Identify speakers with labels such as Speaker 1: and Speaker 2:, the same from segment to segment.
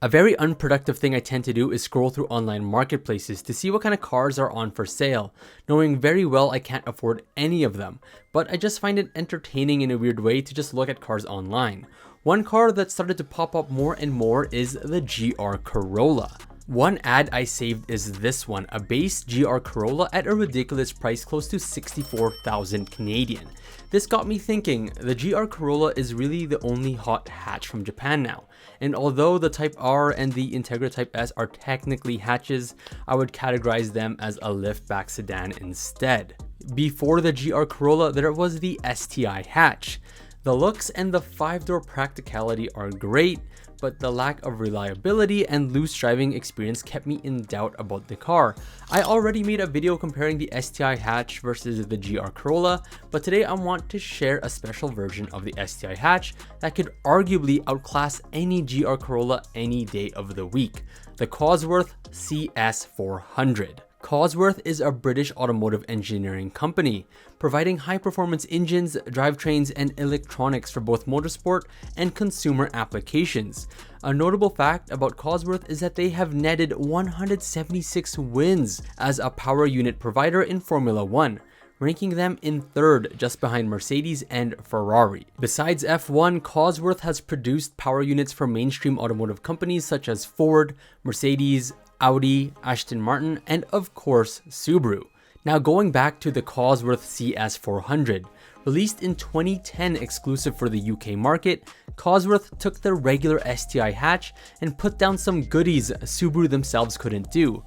Speaker 1: A very unproductive thing I tend to do is scroll through online marketplaces to see what kind of cars are on for sale, knowing very well I can't afford any of them, but I just find it entertaining in a weird way to just look at cars online. One car that started to pop up more and more is the GR Corolla. One ad I saved is this one, a base GR Corolla at a ridiculous price close to 64,000 Canadian. This got me thinking, the GR Corolla is really the only hot hatch from Japan now, and although the Type R and the Integra Type S are technically hatches, I would categorize them as a liftback sedan instead. Before the GR Corolla, there was the STI hatch. The looks and the 5-door practicality are great, but the lack of reliability and loose driving experience kept me in doubt about the car. I already made a video comparing the STI hatch versus the GR Corolla, but today I want to share a special version of the STI hatch that could arguably outclass any GR Corolla any day of the week, the Cosworth CS400. Cosworth is a British automotive engineering company, providing high-performance engines, drivetrains, and electronics for both motorsport and consumer applications. A notable fact about Cosworth is that they have netted 176 wins as a power unit provider in Formula 1, ranking them in third just behind Mercedes and Ferrari. Besides F1, Cosworth has produced power units for mainstream automotive companies such as Ford, Mercedes, Audi, Aston Martin, and of course Subaru. Now going back to the Cosworth CS400, released in 2010 exclusive for the UK market, Cosworth took the regular STI hatch and put down some goodies Subaru themselves couldn't do.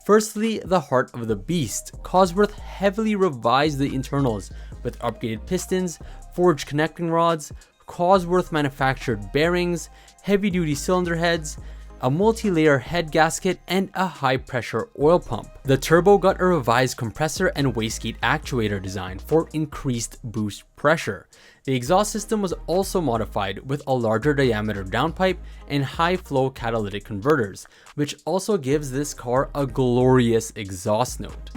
Speaker 1: Firstly, the heart of the beast. Cosworth heavily revised the internals with upgraded pistons, forged connecting rods, Cosworth manufactured bearings, heavy-duty cylinder heads, a multi-layer head gasket, and a high-pressure oil pump. The turbo got a revised compressor and wastegate actuator design for increased boost pressure. The exhaust system was also modified with a larger diameter downpipe and high-flow catalytic converters, which also gives this car a glorious exhaust note.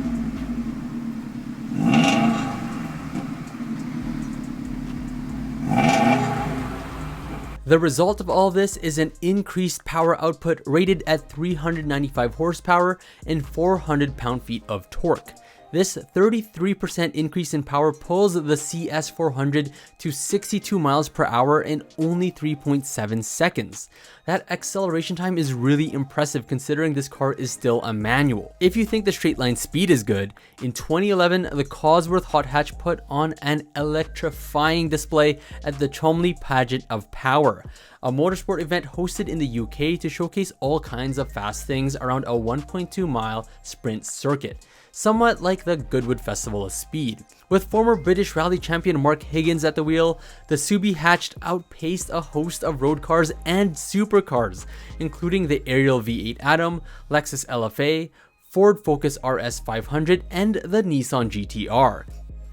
Speaker 1: The result of all this is an increased power output rated at 395 horsepower and 400 pound-feet of torque. This 33% increase in power pulls the CS400 to 62 miles per hour in only 3.7 seconds. That acceleration time is really impressive considering this car is still a manual. If you think the straight line speed is good, in 2011 the Cosworth Hot Hatch put on an electrifying display at the Cholmondeley Pageant of Power, a motorsport event hosted in the UK to showcase all kinds of fast things around a 1.2 mile sprint circuit, somewhat like the Goodwood Festival of Speed. With former British rally champion Mark Higgins at the wheel, the Subi hatched outpaced a host of road cars and supercars, including the Ariel V8 Atom, Lexus LFA, Ford Focus RS 500, and the Nissan GT-R,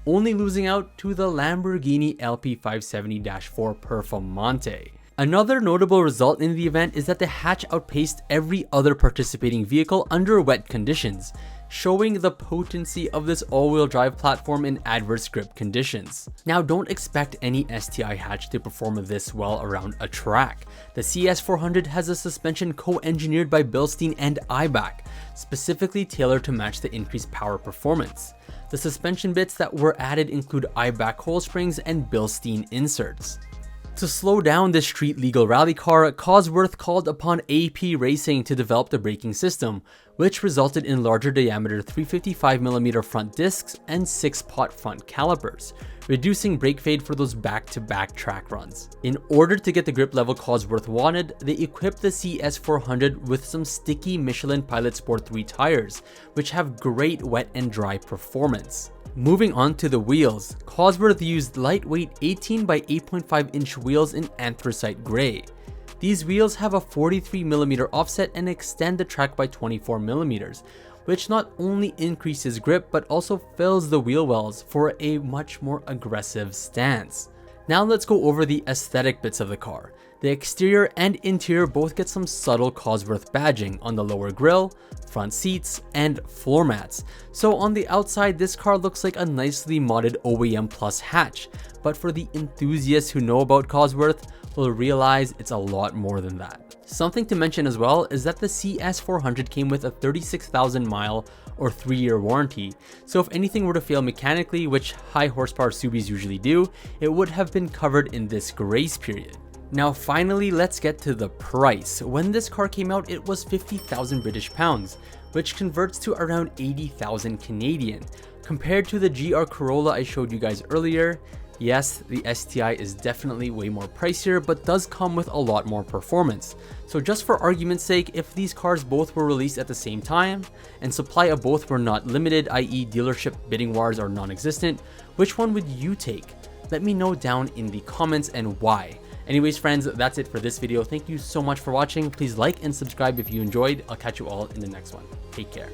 Speaker 1: only losing out to the Lamborghini LP570-4 Performante. Another notable result in the event is that the hatch outpaced every other participating vehicle under wet conditions, showing the potency of this all-wheel drive platform in adverse grip conditions. Now don't expect any STI hatch to perform this well around a track. The CS400 has a suspension co-engineered by Bilstein and Eibach, specifically tailored to match the increased power performance. The suspension bits that were added include Eibach coil springs and Bilstein inserts. To slow down this street-legal rally car, Cosworth called upon AP Racing to develop the braking system, which resulted in larger diameter 355mm front discs and 6-pot front calipers, reducing brake fade for those back-to-back track runs. In order to get the grip level Cosworth wanted, they equipped the CS400 with some sticky Michelin Pilot Sport 3 tires, which have great wet and dry performance. Moving on to the wheels, Cosworth used lightweight 18 by 8.5 inch wheels in anthracite gray. These wheels have a 43mm offset and extend the track by 24mm, which not only increases grip but also fills the wheel wells for a much more aggressive stance. Now let's go over the aesthetic bits of the car. The exterior and interior both get some subtle Cosworth badging on the lower grille, front seats, and floor mats. So on the outside, this car looks like a nicely modded OEM Plus hatch, but for the enthusiasts who know about Cosworth, will realize it's a lot more than that. Something to mention as well is that the CS400 came with a 36,000 mile or 3-year warranty, so if anything were to fail mechanically, which high horsepower Subis usually do, it would have been covered in this grace period. Now finally, let's get to the price. When this car came out, it was 50,000 British pounds, which converts to around 80,000 Canadian. Compared to the GR Corolla I showed you guys earlier, yes, the STI is definitely way more pricier, but does come with a lot more performance. So just for argument's sake, if these cars both were released at the same time, and supply of both were not limited, i.e. dealership bidding wars are non-existent, which one would you take? Let me know down in the comments and why. Anyways friends, that's it for this video. Thank you so much for watching. Please like and subscribe if you enjoyed. I'll catch you all in the next one. Take care.